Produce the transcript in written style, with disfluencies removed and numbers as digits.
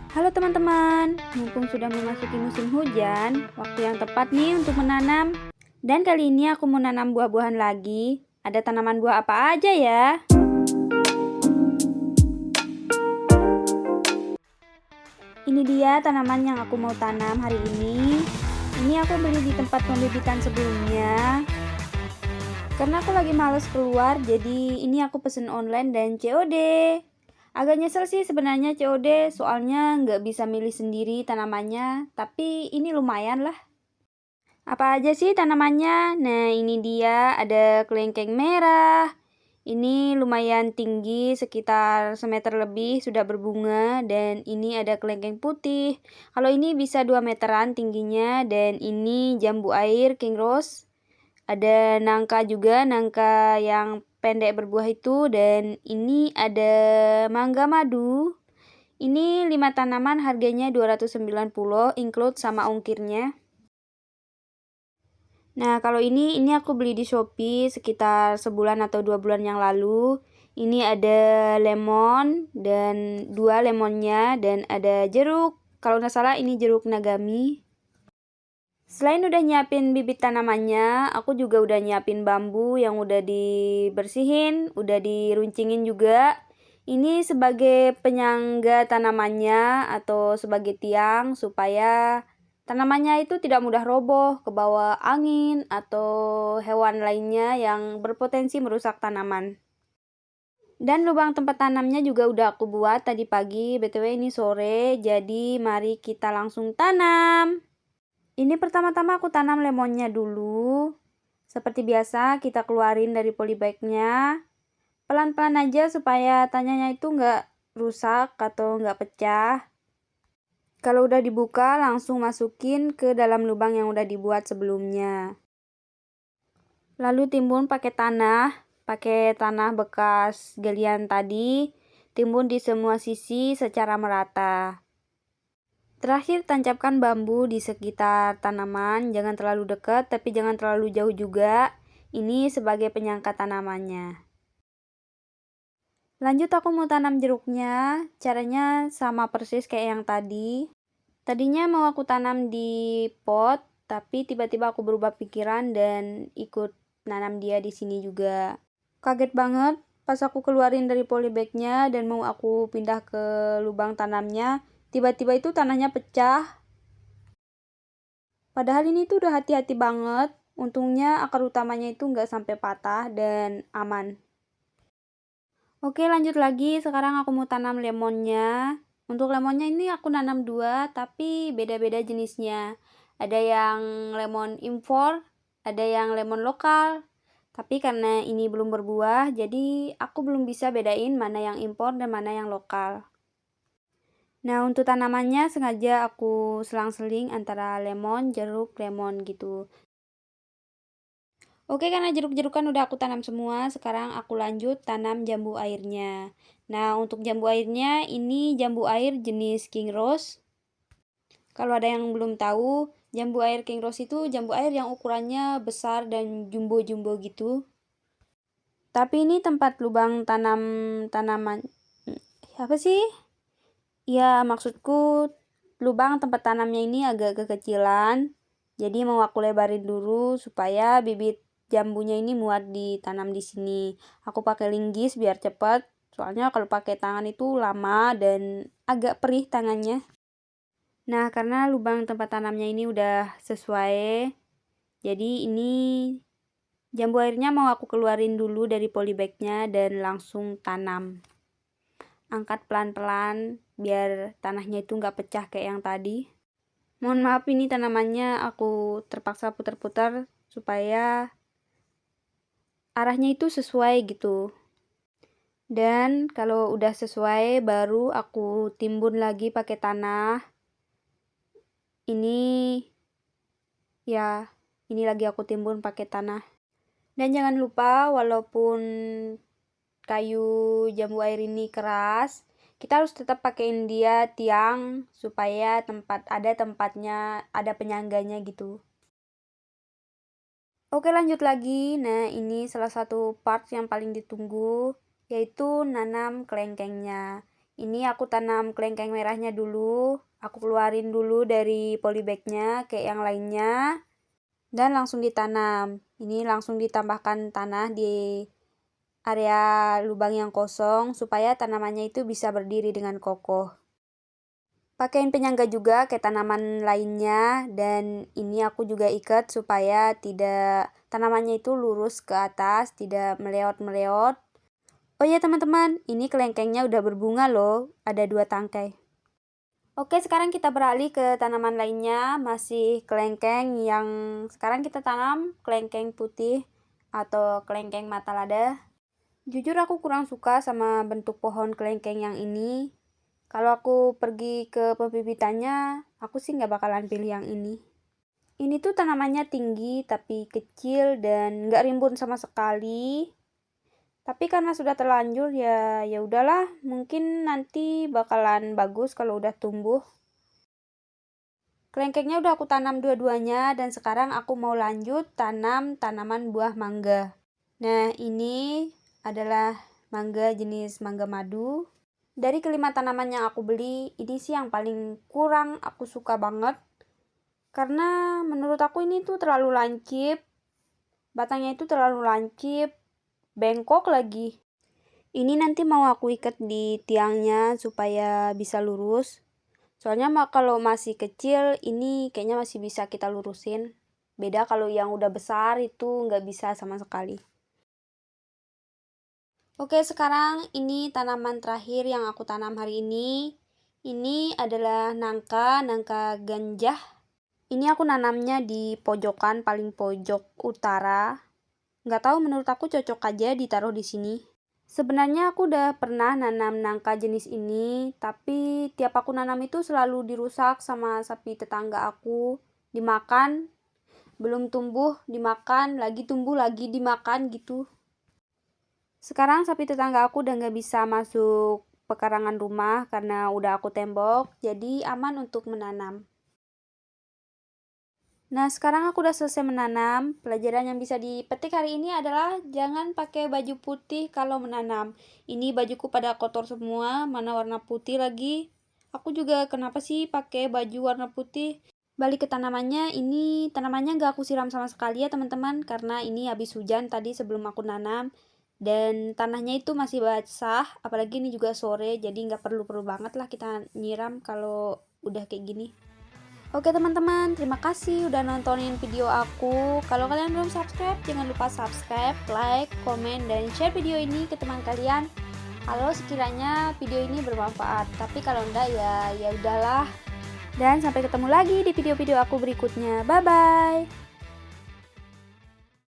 Halo teman-teman, mumpung sudah memasuki musim hujan, waktu yang tepat nih untuk menanam. Dan kali ini aku mau nanam buah-buahan lagi. Ada tanaman buah apa aja ya? Ini dia tanaman yang aku mau tanam hari ini. Ini aku beli di tempat pembibitan sebelumnya. Karena aku lagi males keluar, jadi ini aku pesen online dan COD. Agak nyesel sih sebenarnya COD, soalnya nggak bisa milih sendiri tanamannya, tapi ini lumayan lah. Apa aja sih tanamannya? Nah, ini dia ada kelengkeng merah. Ini lumayan tinggi, sekitar semeter lebih, sudah berbunga. Dan ini ada kelengkeng putih. Kalau ini bisa 2 meteran tingginya. Dan ini jambu air king rose. Ada nangka juga, nangka yang pendek berbuah itu. Dan ini ada mangga madu. Ini 5 tanaman, harganya 290, include sama ongkirnya. Nah, kalau ini aku beli di Shopee sekitar sebulan atau 2 bulan yang lalu. Ini ada lemon dan 2 lemonnya dan ada jeruk. Kalau nggak salah ini jeruk nagami. Selain udah nyiapin bibit tanamannya, aku juga udah nyiapin bambu yang udah dibersihin, udah diruncingin juga. Ini sebagai penyangga tanamannya atau sebagai tiang supaya tanamannya itu tidak mudah roboh ke bawah angin atau hewan lainnya yang berpotensi merusak tanaman. Dan lubang tempat tanamnya juga udah aku buat tadi pagi, BTW ini sore, jadi mari kita langsung tanam. Ini pertama-tama aku tanam lemonnya dulu. Seperti biasa kita keluarin dari polybagnya. Pelan-pelan aja supaya tanahnya itu nggak rusak atau nggak pecah. Kalau udah dibuka langsung masukin ke dalam lubang yang udah dibuat sebelumnya. Lalu timbun pakai tanah bekas galian tadi. Timbun di semua sisi secara merata. Terakhir tancapkan bambu di sekitar tanaman, jangan terlalu dekat tapi jangan terlalu jauh juga. Ini sebagai penyangka tanamannya. Lanjut aku mau tanam jeruknya, caranya sama persis kayak yang tadi. Tadinya mau aku tanam di pot, tapi tiba-tiba aku berubah pikiran dan ikut nanam dia di sini juga. Kaget banget pas aku keluarin dari polybagnya dan mau aku pindah ke lubang tanamnya, tiba-tiba itu tanahnya pecah. Padahal ini tuh udah hati-hati banget, untungnya akar utamanya itu nggak sampai patah dan aman. Oke, lanjut lagi. Sekarang aku mau tanam lemonnya. Untuk lemonnya ini aku nanam 2, tapi beda-beda jenisnya. Ada yang lemon impor, ada yang lemon lokal. Tapi karena ini belum berbuah, jadi aku belum bisa bedain mana yang impor dan mana yang lokal. Nah, untuk tanamannya sengaja aku selang-seling antara lemon, jeruk, lemon gitu. Oke, karena jeruk-jerukan udah aku tanam semua, sekarang aku lanjut tanam jambu airnya. Nah, untuk jambu airnya, ini jambu air jenis King Rose. Kalau ada yang belum tahu, jambu air King Rose itu jambu air yang ukurannya besar dan jumbo-jumbo gitu. Tapi ini tempat lubang tanam tanaman. Apa sih? Ya, maksudku lubang tempat tanamnya ini agak kekecilan. Jadi mau aku lebarin dulu supaya bibit jambunya ini muat ditanam di sini. Aku pakai linggis biar cepat. Soalnya kalau pakai tangan itu lama dan agak perih tangannya. Nah, karena lubang tempat tanamnya ini udah sesuai. Jadi ini jambu airnya mau aku keluarin dulu dari polybagnya dan langsung tanam. Angkat pelan-pelan biar tanahnya itu nggak pecah kayak yang tadi. Mohon maaf ini tanamannya aku terpaksa putar-putar supaya arahnya itu sesuai gitu. Dan kalau udah sesuai baru aku timbun lagi pakai tanah. Ini lagi aku timbun pakai tanah. Dan jangan lupa walaupun kayu jambu air ini keras, kita harus tetap pakein dia tiang supaya tempatnya, ada penyangganya gitu. Oke, lanjut lagi. Nah, ini salah satu part yang paling ditunggu, yaitu nanam kelengkengnya. Ini aku tanam kelengkeng merahnya dulu. Aku keluarin dulu dari polybagnya kayak yang lainnya. Dan langsung ditanam. Ini langsung ditambahkan tanah di area lubang yang kosong supaya tanamannya itu bisa berdiri dengan kokoh. Pakaiin penyangga juga kayak tanaman lainnya, dan ini aku juga ikat supaya tidak tanamannya itu lurus ke atas, tidak meleot-meleot. Oh ya teman-teman, ini kelengkengnya udah berbunga loh, ada 2 tangkai. Oke, sekarang kita beralih ke tanaman lainnya, masih kelengkeng yang sekarang kita tanam kelengkeng putih atau kelengkeng mata lada. Jujur aku kurang suka sama bentuk pohon kelengkeng yang ini. Kalau aku pergi ke pembibitannya, aku sih nggak bakalan pilih yang ini. Ini tuh tanamannya tinggi tapi kecil dan nggak rimbun sama sekali. Tapi karena sudah terlanjur ya udahlah, mungkin nanti bakalan bagus kalau udah tumbuh. Kelengkengnya udah aku tanam dua-duanya dan sekarang aku mau lanjut tanam tanaman buah mangga. Nah, ini adalah mangga jenis mangga madu. Dari kelima tanaman yang aku beli, ini sih yang paling kurang aku suka banget. Karena menurut aku ini tuh terlalu lancip. Batangnya itu terlalu lancip, bengkok lagi. Ini nanti mau aku ikat di tiangnya supaya bisa lurus. Soalnya kalau masih kecil, ini kayaknya masih bisa kita lurusin. Beda kalau yang udah besar itu nggak bisa sama sekali. Oke, sekarang ini tanaman terakhir yang aku tanam hari ini. Ini adalah nangka ganjah. Ini aku nanamnya di pojokan paling pojok utara. Nggak tahu, menurut aku cocok aja ditaruh di sini. Sebenarnya aku udah pernah nanam nangka jenis ini, tapi tiap aku nanam itu selalu dirusak sama sapi tetangga aku. Dimakan, belum tumbuh, dimakan, lagi tumbuh, lagi dimakan gitu. Sekarang sapi tetangga aku udah nggak bisa masuk pekarangan rumah karena udah aku tembok, jadi aman untuk menanam. Nah, sekarang aku udah selesai menanam. Pelajaran yang bisa dipetik hari ini adalah jangan pakai baju putih kalau menanam. Ini bajuku pada kotor semua, mana warna putih lagi. Aku juga kenapa sih pakai baju warna putih? Balik ke tanamannya, ini tanamannya nggak aku siram sama sekali ya teman-teman, karena ini habis hujan tadi sebelum aku nanam. Dan tanahnya itu masih basah, apalagi ini juga sore, jadi nggak perlu-perlu banget lah kita nyiram kalau udah kayak gini. Oke teman-teman, terima kasih udah nontonin video aku. Kalau kalian belum subscribe, jangan lupa subscribe, like, komen, dan share video ini ke teman kalian. Kalau sekiranya video ini bermanfaat, tapi kalau enggak ya udahlah. Dan sampai ketemu lagi di video-video aku berikutnya. Bye bye.